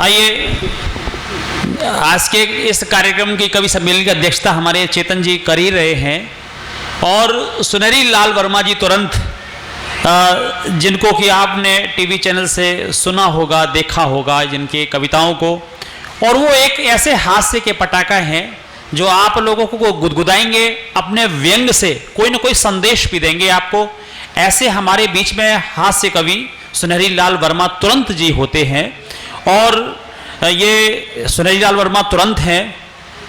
आइए, आज के इस कार्यक्रम की कवि सम्मेलन की अध्यक्षता हमारे चेतन जी कर ही रहे हैं और सुनहरी लाल वर्मा जी तुरंत, जिनको कि आपने टीवी चैनल से सुना होगा, देखा होगा जिनके कविताओं को, और वो एक ऐसे हास्य के पटाखा हैं जो आप लोगों को गुदगुदाएंगे, अपने व्यंग से कोई ना कोई संदेश भी देंगे आपको। ऐसे हमारे बीच में हास्य कवि सुनहरी लाल वर्मा तुरंत जी होते हैं और ये सुनहरी लाल वर्मा तुरंत हैं।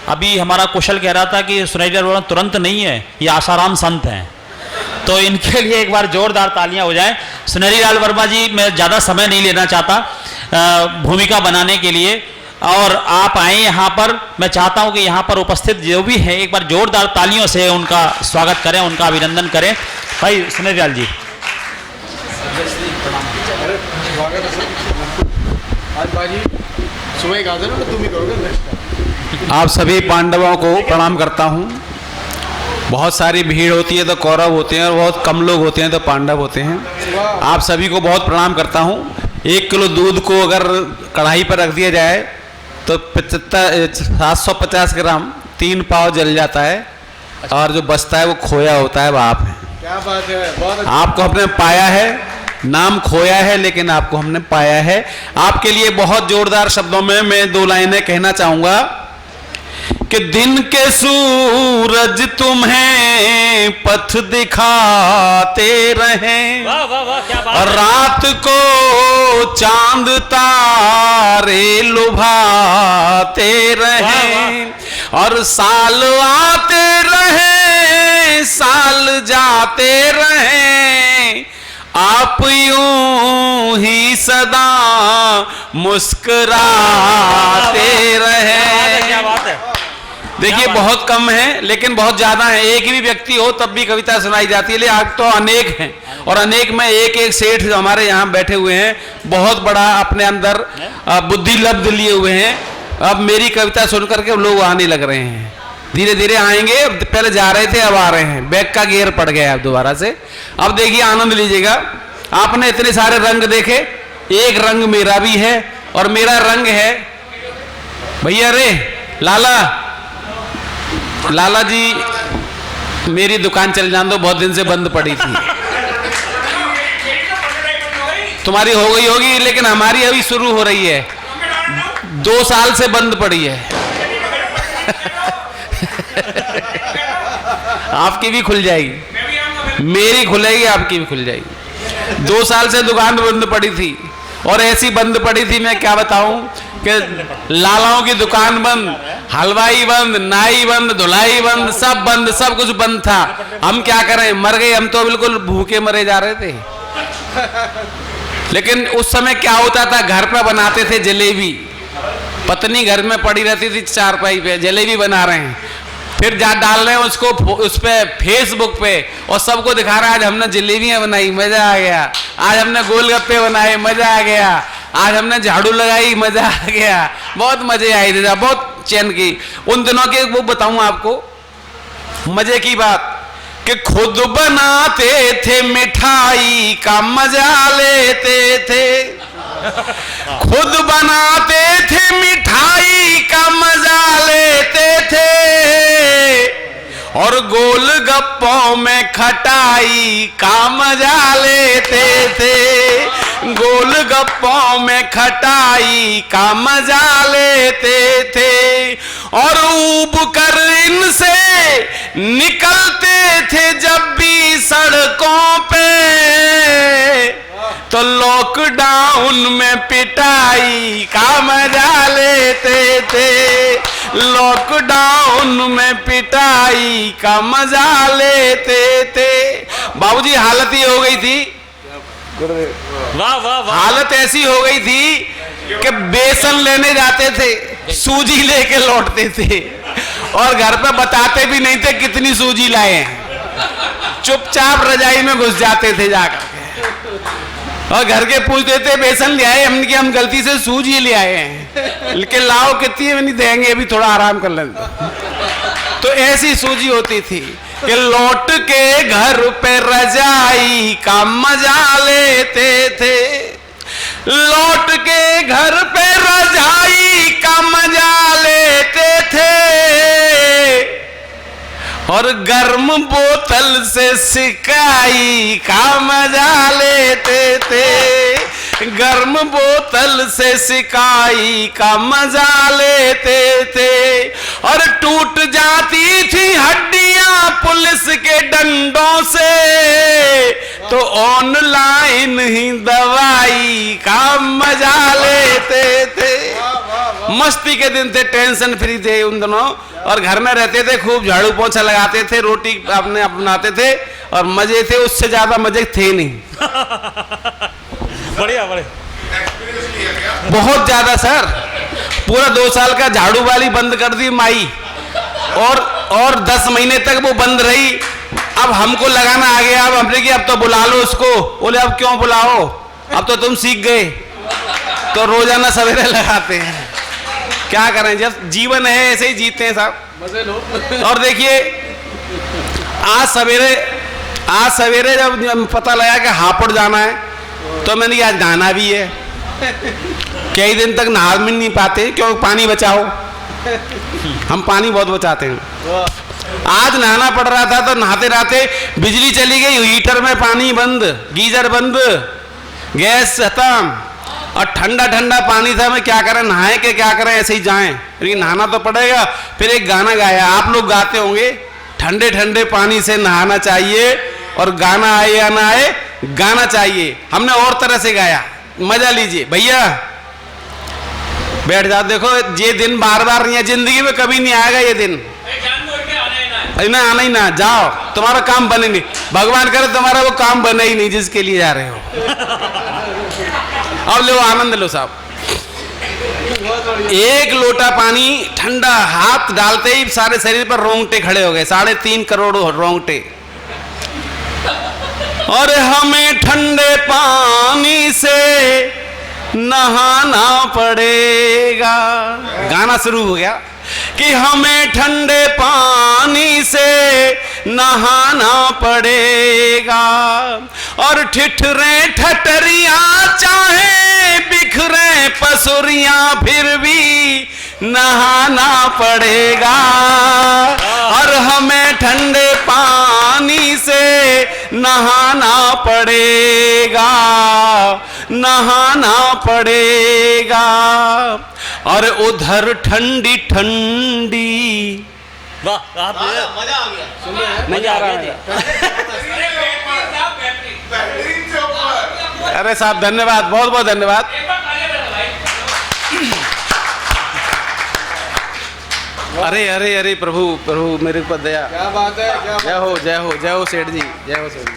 अभी हमारा कुशल कह रहा था कि सुनहरी लाल वर्मा तुरंत नहीं है, ये आसाराम संत हैं, तो इनके लिए एक बार जोरदार तालियां हो जाएं। सुनहरी लाल वर्मा जी, मैं ज़्यादा समय नहीं लेना चाहता भूमिका बनाने के लिए, और आप आए यहाँ पर। मैं चाहता हूँ कि यहाँ पर उपस्थित जो भी हैं एक बार जोरदार तालियों से उनका स्वागत करें, उनका अभिनंदन करें। भाई सुनहरी लाल जी, आप सभी पांडवों को प्रणाम करता हूँ। बहुत सारी भीड़ होती है तो कौरव होते हैं और बहुत कम लोग होते हैं तो पांडव होते हैं। आप सभी को बहुत प्रणाम करता हूँ। 1 किलो दूध को अगर कढ़ाई पर रख दिया जाए तो 750 ग्राम 3 पाव जल जाता है, और जो बचता है वो खोया होता है, वो आप हैं। क्या बात है, बहुत आपको हमने पाया है, नाम खोया है लेकिन आपको हमने पाया है। आपके लिए बहुत जोरदार शब्दों में मैं 2 लाइनें कहना चाहूंगा कि दिन के सूरज तुम्हें पथ दिखाते रहें, वाह वाह वाह, क्या बात और है। रात को चांद तारे लुभाते रहें, और साल आते रहे साल जाते रहे, आप यूं ही सदा मुस्कुराते रहे। क्या बात है। देखिए बहुत कम है लेकिन बहुत ज्यादा है। एक ही व्यक्ति हो तब भी कविता सुनाई जाती है, लेकिन आज तो अनेक हैं, और अनेक में एक एक सेठ हमारे यहाँ बैठे हुए हैं, बहुत बड़ा अपने अंदर बुद्धि लब्ध लिए हुए हैं। अब मेरी कविता सुन करके लोग आने लग रहे हैं, धीरे धीरे आएंगे। पहले जा रहे थे अब आ रहे हैं, बैग का गियर पड़ गया अब दोबारा से। अब देखिए आनंद लीजिएगा। आपने इतने सारे रंग देखे, एक रंग मेरा भी है, और मेरा रंग है भैया रे लाला जी, मेरी दुकान चल जान दो, बहुत दिन से बंद पड़ी थी। तुम्हारी हो गई होगी लेकिन हमारी अभी शुरू हो रही है, 2 साल से बंद पड़ी है। आपकी भी खुल जाएगी, मेरी खुलेगी, आपकी भी खुल जाएगी। 2 साल से दुकान बंद पड़ी थी, और ऐसी बंद पड़ी थी मैं क्या बताऊं कि लालाओं की दुकान बंद, हलवाई बंद, नाई बंद, धुलाई बंद, सब बंद, सब कुछ बंद था। हम क्या करें, मर गए हम तो, बिल्कुल भूखे मरे जा रहे थे। लेकिन उस समय क्या होता था, घर पर बनाते थे जलेबी, पत्नी घर में पड़ी रहती थी चारपाई पे, जलेबी बना रहे हैं, फिर जा डाल रहे हैं उसको उस पे फेसबुक पे, और सबको दिखा रहा है आज हमने जलेबियां बनाई, मजा आ गया, आज हमने गोलगप्पे बनाए, मजा आ गया, आज हमने झाड़ू लगाई, मजा आ गया, बहुत मजे आए थे, बहुत चैन की। उन दिनों के वो बताऊं आपको मजे की बात कि खुद बनाते थे मिठाई का मजा लेते थे, खुद बनाते थे मिठाई का मजा लेते थे, और गोलगप्पों में खटाई का मजा लेते थे, गोलगप्पों में खटाई का मजा लेते थे, और ऊब कर इनसे निकलते थे जब भी सड़कों पे, तो लॉकडाउन में पिटाई का मजा लेते थे, लॉकडाउन में पिटाई का मजा लेते थे। बाबूजी हालत ये हो गई थी, वाह वाह वाह, हालत ऐसी हो गई थी कि बेसन लेने जाते थे, सूजी लेके लौटते थे, और घर पे बताते भी नहीं थे कितनी सूजी लाए हैं, चुपचाप रजाई में घुस जाते थे जाकर, और घर के पूछते थे बेसन ले आए, हमने कि हम गलती से सूजी ले आए हैं, लेकिन लाओ कितनी नहीं देंगे, अभी थोड़ा आराम कर लेंगे। तो ऐसी सूजी होती थी। कि लौट के घर पे रजाई का मजा लेते थे, लौट के घर पे रजाई का मजा लेते थे, और गर्म बोतल से सिकाई का मजा लेते थे, गर्म बोतल से सिकाई का मजा लेते थे। और टूट जाती थी हड्डियां पुलिस के डंडों से, तो ऑनलाइन ही दवाई का मजा लेते थे। मस्ती के दिन थे, टेंशन फ्री थे उन दिनों, और घर में रहते थे, खूब झाड़ू पोछा लगाते थे, रोटी अपने बनाते थे, और मजे थे, उससे ज्यादा मजे थे नहीं। बढ़िया बढ़िया, बहुत ज्यादा सर। पूरा 2 साल का झाड़ू वाली बंद कर दी माई, और 10 महीने तक वो बंद रही। अब हमको लगाना आ गया, अब हमने कि अब तो बुला लो उसको। बोले अब क्यों बुलाओ, अब तो तुम सीख गए, तो रोजाना सवेरे लगाते हैं। क्या करें, जब जीवन है ऐसे ही जीते हैं साहब, मजे लो। और देखिए आज सवेरे जब पता लगा कि हापुड़ जाना है, तो मैंने आज नहाना भी है। कई दिन तक नहा भी नहीं पाते, क्यों, पानी बचाओ, हम पानी बहुत बचाते हैं। आज नहाना पड़ रहा था, तो नहाते नहाते बिजली चली गई, हीटर में पानी बंद, गीजर बंद, गैस खत्म, और ठंडा ठंडा पानी था। मैं क्या करें, नहाए के क्या करें, ऐसे ही जाएं, लेकिन नहाना तो पड़ेगा। फिर एक गाना गाया, आप लोग गाते होंगे, ठंडे ठंडे पानी से नहाना चाहिए, और गाना आए या ना आए गाना चाहिए। हमने और तरह से गाया, मजा लीजिए भैया, बैठ जाओ। देखो ये दिन बार बार नहीं है, जिंदगी में कभी नहीं आएगा ये दिन, ना आना ही ना, जाओ, तुम्हारा काम बने नहीं, भगवान करे तुम्हारा वो काम बने ही नहीं जिसके लिए जा रहे हो। अब लो आनंद लो साहब। एक लोटा पानी ठंडा, हाथ डालते ही सारे शरीर पर रोंगटे खड़े हो गए, 3.5 करोड़ रोंगटे। और हमें ठंडे पानी से नहाना पड़ेगा, गाना शुरू हो गया कि हमें ठंडे पानी से नहाना पड़ेगा, और ठिठरे ठटरियां चाहे बिखरे पसुरियां, फिर भी नहाना पड़ेगा। और हमें ठंडे पानी से नहाना पड़ेगा, नहाना पड़ेगा। और उधर ठंडी ठंडी, वाह मजा आ गया, मजा आ गया। अरे साहब धन्यवाद, बहुत बहुत धन्यवाद। अरे अरे अरे प्रभु प्रभु मेरे ऊपर दया, क्या बात है, जय हो जय हो जय हो सेठ जी, जय हो सेठ जी।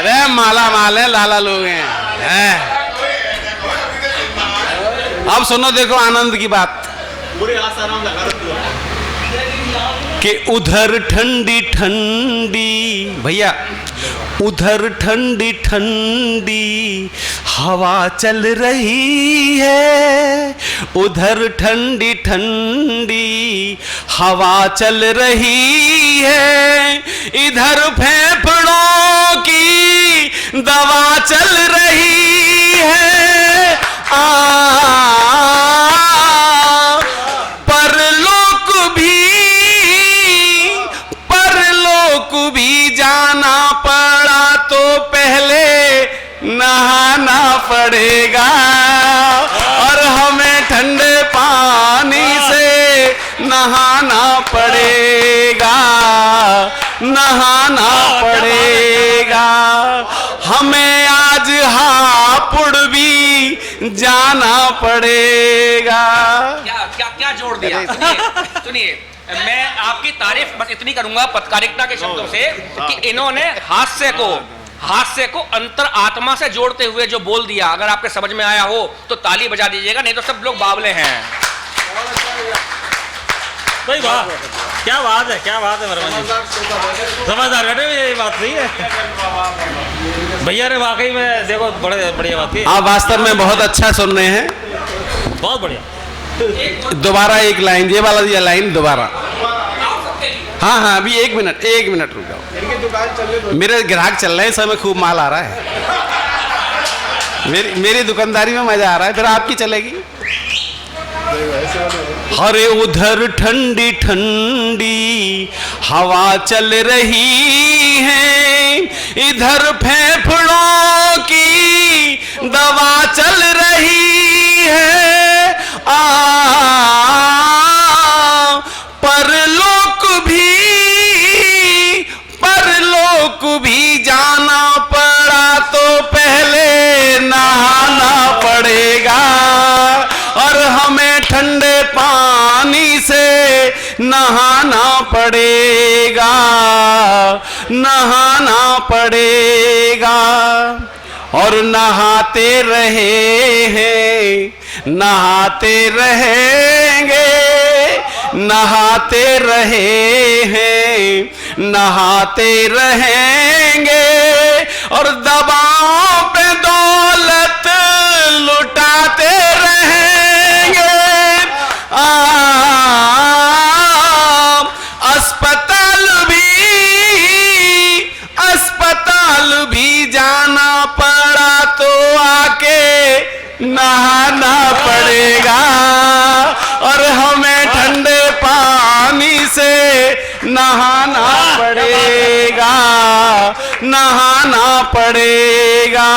अरे माला माल है, लाला लोग हैं। अब सुनो, देखो आनंद की बात, कि उधर ठंडी ठंडी, भैया उधर ठंडी ठंडी हवा चल रही है, उधर ठंडी ठंडी हवा चल रही है, इधर फेफड़ों की दवा चल रही है। परलोक भी जाना पड़ा तो पहले नहाना पड़ेगा, और हमें ठंडे पानी से नहाना पड़ेगा, नहाना पड़ेगा। हमें आज हापुड़ भी जाना पड़ेगा। क्या क्या क्या जोड़ दिया। सुनिए, मैं आपकी तारीफ बस इतनी करूंगा पत्रकारिता के शब्दों से कि इन्होंने हास्य को अंतर आत्मा से जोड़ते हुए जो बोल दिया, अगर आपके समझ में आया हो तो ताली बजा दीजिएगा, नहीं तो सब लोग बावले हैं। भाई वाह, क्या बात है, क्या बात है वर्मा जी, समझदार बेटे, ये बात सही है भैया ने वाकई में, देखो बड़े बढ़िया बात की। आप वास्तव में बहुत अच्छा सुन रहे हैं। बहुत बढ़िया। दोबारा एक लाइन, ये वाला दिया लाइन दोबारा। हाँ हाँ, अभी एक मिनट रुक जाओ। मेरे ग्राहक चल रहे हैं, समय खूब माल आ रहा है। मेरी दुकानदारी में मजा आ रहा है, फिर आपकी चलेगी। अरे उधर ठंडी ठंडी हवा चल रही है, इधर फेफड़ों की दवा चल रही है। परलोक भी जाना पड़ा तो पहले नहाना पड़ेगा, और हमें ठंडे पानी से नहाना पड़ेगा, नहाना पड़ेगा। और नहाते रहे हैं, नहाते रहेंगे, नहाते रहे हैं, नहाते रहेंगे, और दबाओं पे दौलत लुटाते रहेंगे। अस्पताल भी जाना पड़ा तो आके नहाना पड़ेगा, और हमें ठंडे पानी से नहाना पड़ेगा, नहाना पड़ेगा।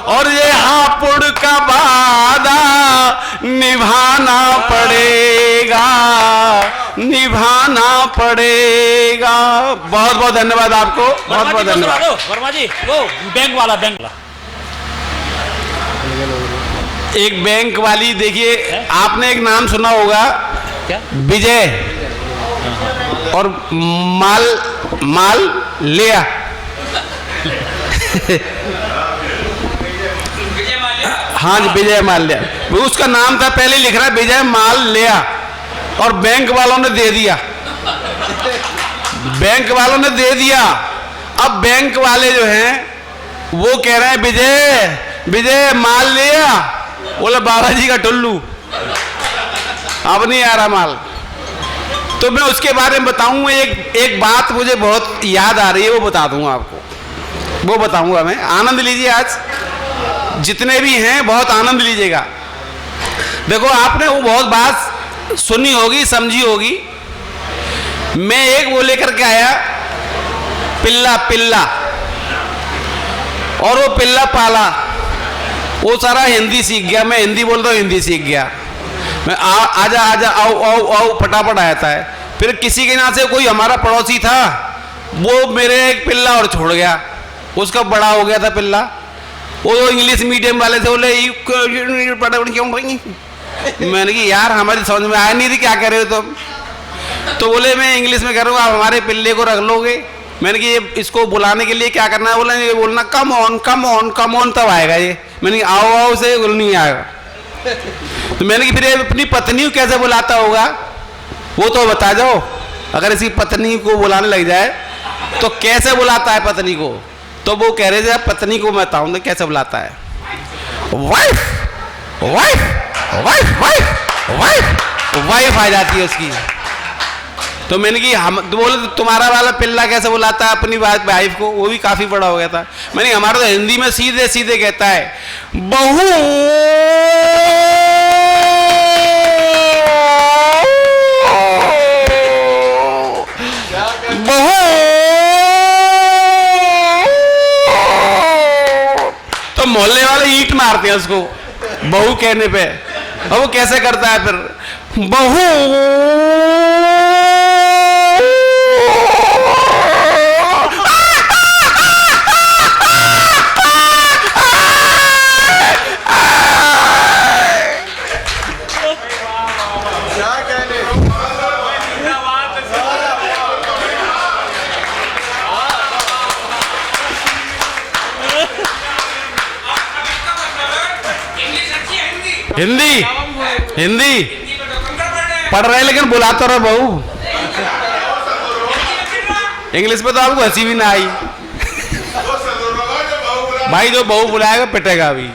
और ये हापुड़ का वादा निभाना पड़ेगा, निभाना पड़ेगा। बहुत बहुत धन्यवाद आपको, बहुत बहुत धन्यवाद। वर्मा जी, वो बैंक वाला एक बैंक वाली, देखिए आपने एक नाम सुना होगा, क्या? विजय, और माल लिया। हाँ जी, विजय माल्या, उसका नाम था, पहले लिख रहा है विजय माल लिया, और बैंक वालों ने दे दिया, बैंक वालों ने दे दिया। अब बैंक वाले जो हैं वो कह रहे हैं विजय माल लिया, बोले बालाजी का टुल्लू, अब नहीं आ रहा माल। तो मैं उसके बारे में बताऊं, एक बात मुझे बहुत याद आ रही है, वो बता दूंगा आपको, वो बताऊंगा मैं। आनंद लीजिए, आज जितने भी हैं बहुत आनंद लीजिएगा। देखो, आपने वो बहुत बात सुनी होगी, समझी होगी। मैं एक वो लेकर के आया, पिल्ला, और वो पिल्ला पाला, वो सारा हिंदी सीख गया। मैं हिंदी बोलता हूँ, हिंदी सीख गया। मैं आजा आओ फटाफट आता है। फिर किसी के यहाँ से कोई हमारा पड़ोसी था, वो मेरे एक पिल्ला और छोड़ गया, उसका बड़ा हो गया था पिल्ला। वो इंग्लिश मीडियम वाले थे, बोले क्यों भाई? मैंने कि यार हमारी समझ में आया नहीं थी क्या कह रहे हो तुम। तो बोले मैं इंग्लिश में कह रहा हूँ, आप हमारे पिल्ले को रख लोगे। मैंने कि ये इसको बुलाने के लिए क्या करना है? बोला ये बोलना कम ऑन तब आएगा ये। मैंने कि आओ से नहीं आएगा। तो मैंने कि फिर ये अपनी पत्नी को कैसे बुलाता होगा वो तो बता जाओ। अगर इसकी पत्नी को बुलाने लग जाए तो कैसे बुलाता है पत्नी को? तो वो कह रहे थे पत्नी को मैं बताऊँ कैसे बुलाता है, wife wife wife wife wife wife आ जाती है उसकी। तो मैंने कि हम तो बोले तुम्हारा वाला पिल्ला कैसे बुलाता है अपनी वाइफ को? वो भी काफी बड़ा हो गया था। मैंने हमारा तो हिंदी में सीधे सीधे कहता है बहू, बहू। तो मोहल्ले वाले ईंट मारते हैं उसको बहू कहने पे। और वो कैसे करता है फिर, बहू। हिंदी पढ़ रहे लेकिन बुलाता रहो बहू। इंग्लिश में तो आपको हंसी भी ना आई भाई। जो बहू बुलाएगा पिटेगा अभी।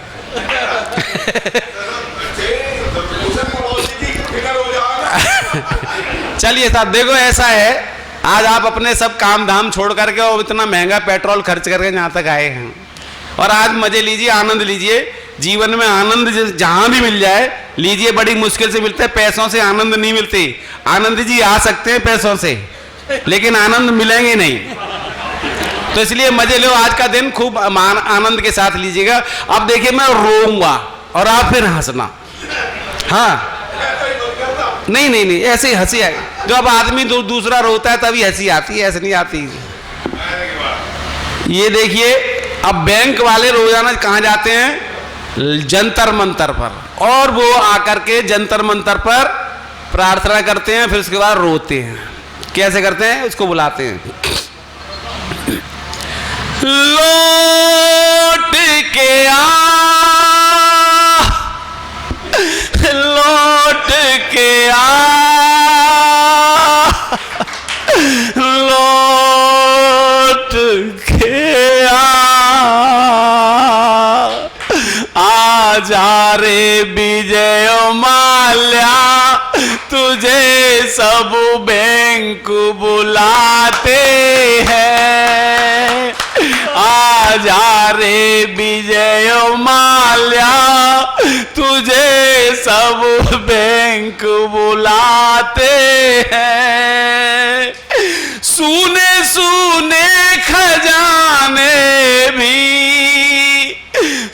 चलिए साहब, देखो ऐसा है, आज आप अपने सब काम धाम छोड़ करके और इतना महंगा पेट्रोल खर्च करके यहाँ तक आए हैं, और आज मजे लीजिए, आनंद लीजिए। जीवन में आनंद जहां भी मिल जाए लीजिए, बड़ी मुश्किल से मिलता है, पैसों से आनंद नहीं मिलते। आनंद जी आ सकते हैं पैसों से, लेकिन आनंद मिलेंगे नहीं। तो इसलिए मजे लो, आज का दिन खूब आनंद के साथ लीजिएगा। अब देखिए मैं रोऊंगा और आप फिर हंसना। हाँ, नहीं नहीं नहीं, ऐसे ही हंसी आए। जब आदमी दूसरा रोता है तभी हंसी आती है, ऐसे नहीं आती। ये देखिए, अब बैंक वाले रोजाना कहाँ जाते हैं? जंतर मंतर पर, और वो आकर के जंतर मंतर पर प्रार्थना करते हैं, फिर उसके बाद रोते हैं। कैसे करते हैं? उसको बुलाते हैं, लौट के आ, लौट के आ, लौट के आ रे विजय माल्या, तुझे सब बैंक बुलाते हैं। आजा रे विजय माल्या, तुझे सब बैंक बुलाते हैं। सुने सुने खजाने भी,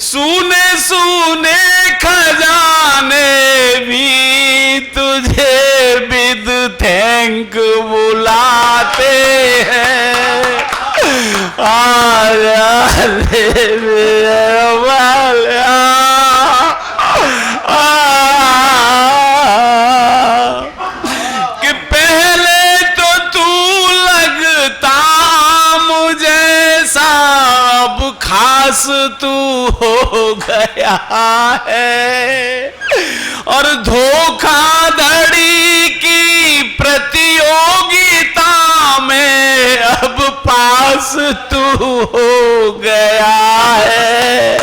सुने सुने खजाने भी, तुझे विद थैंक बुलाते हैं। आजा रे विजय माल्या, कि पहले तो तू लगता मुझे सब खास तू हो गया है, और धोखाधड़ी की प्रतियोगिता में अब पास तू हो गया है।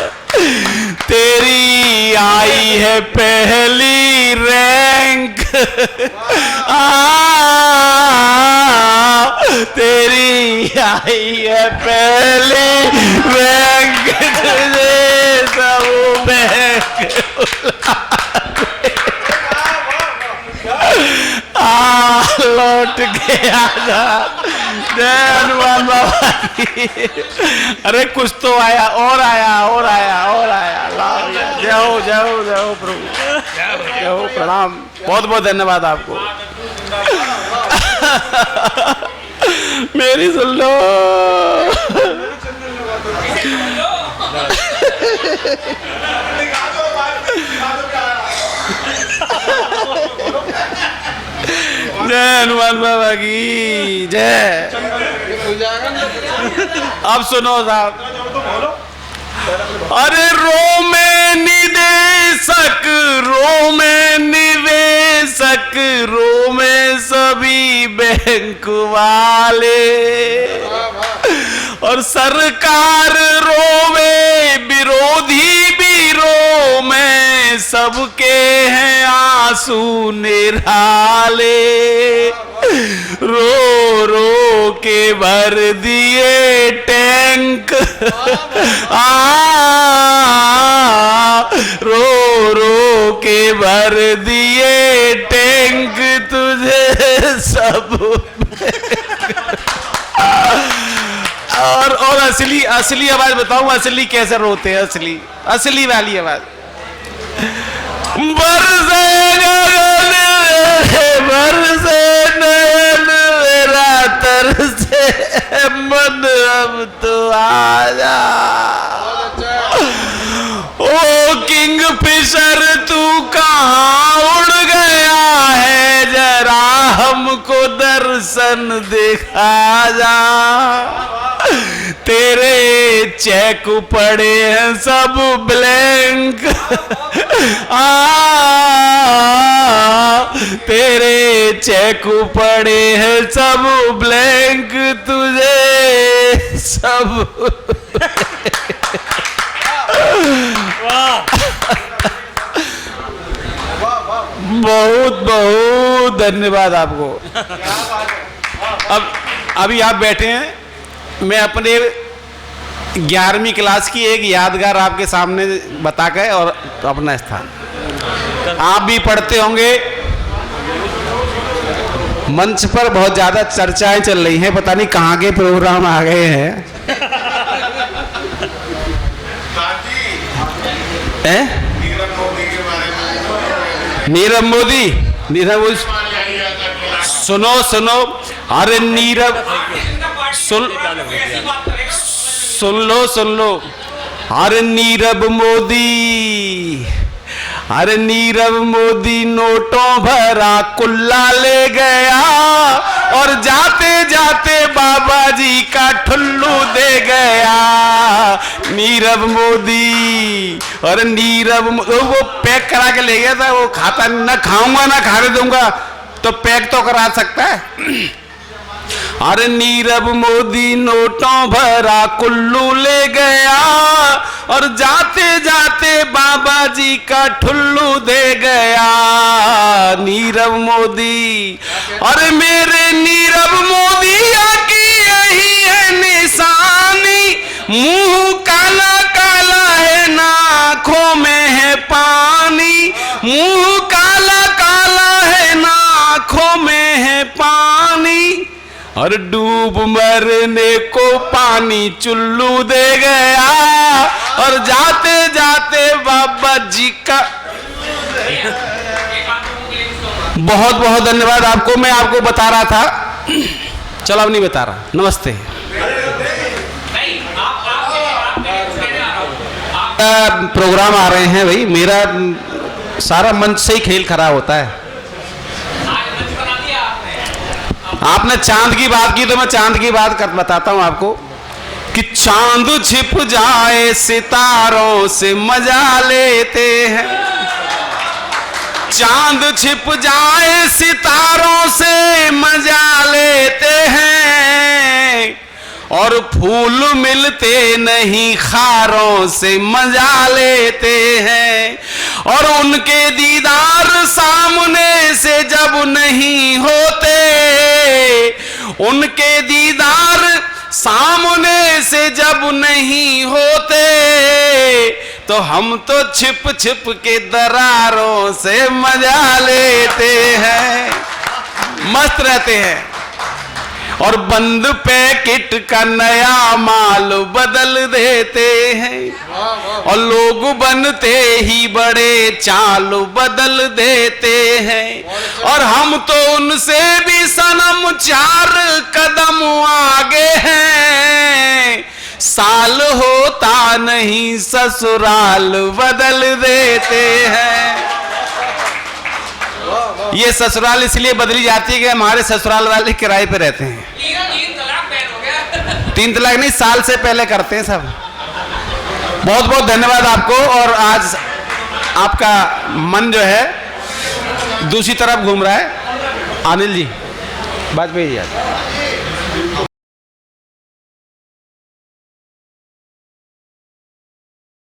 तेरी आई है पहली रैंक, तेरी आई है पहली रैंक, तुझे सब बैंक लौट के आजा। जय हनुमान बाबा की। अरे कुछ तो आया, और आया, और आया, और आया। जय हो, जय हो, जय हो प्रभु, जय हो, प्रणाम, बहुत बहुत धन्यवाद आपको। मेरी सुन लो। जय हनुमान बाबा की जय। अब सुनो साहब, अरे रो में निदेशक, रो में निवेशक, रो में सभी बैंक वाले, और सरकार रोवे, विरोधी भी रोवे, सबके हैं आंसू निराले। रो रो के भर दिए टैंक, रो रो के भर दिए टैंक, तुझे सब और असली आवाज बताऊं, असली कैसे रोते हैं? असली वाली आवाज। बरसे नयन मेरा तरसे मन, अब तो आजा। ओ किंग फिशर तू कहाँ उड़ गया है, जरा हमको दर्शन दिखा जा। तेरे चेक पड़े हैं सब ब्लैंक, तेरे चेक पड़े हैं सब ब्लैंक, तुझे सब बहुत बहुत बहुत धन्यवाद आपको। अब अभी आप बैठे हैं, मैं अपने 11वीं क्लास की एक यादगार आपके सामने बता के और अपना स्थान, आप भी पढ़ते होंगे, मंच पर बहुत ज्यादा चर्चाएं चल रही हैं, पता नहीं कहाँ के प्रोग्राम आ गए हैं। नीरव मोदी, सुनो सुनो, अरे नीरव सुन लो, अरे नीरव मोदी नोटों भरा कुल्ला ले गया और जाते जाते बाबा जी का ठुल्लू दे गया। नीरव मोदी, और वो पैक करा के ले गया था, वो खाता ना खाऊंगा ना खाने दूंगा, तो पैक तो करा सकता है। अरे नीरव मोदी नोटों भरा कुल्लू ले गया और जाते जाते बाबा जी का ठुल्लू दे गया। नीरव मोदी, अरे मेरे नीरव मोदी की यही है निशानी, मुंह काला काला है ना आंखों में है पानी, मुंह काला काला है ना आंखों में है पानी, और डूब मरने को पानी चुल्लू दे गया और जाते जाते बाबा जी का। बहुत बहुत धन्यवाद आपको। मैं आपको बता रहा था, चलो अब नहीं बता रहा। नमस्ते। प्रोग्राम आ रहे हैं भाई, मेरा सारा मंच से ही खेल खराब होता है। आपने चांद की बात की तो मैं चांद की बात बताता हूं आपको कि चांद छिप जाए सितारों से मजा लेते हैं, चांद छिप जाए सितारों से मजा लेते हैं, और फूल मिलते नहीं खारों से मजा लेते हैं, और उनके दीदार सामने से जब नहीं होते, उनके दीदार सामने से जब नहीं होते, तो हम तो छिप छिप के दरारों से मजा लेते हैं, मस्त रहते हैं, और बंद पैकेट का नया माल बदल देते हैं, और लोग बनते ही बड़े चाल बदल देते हैं, और हम तो उनसे भी सनम 4 कदम आगे हैं, साल होता नहीं ससुराल बदल देते हैं। ये ससुराल इसलिए बदली जाती है कि हमारे ससुराल वाले किराए पे रहते हैं। 3 तलाक नहीं, साल से पहले करते हैं सब। बहुत बहुत धन्यवाद आपको। और आज आपका मन जो है दूसरी तरफ घूम रहा है। अनिल जी, वाजपेयी जी।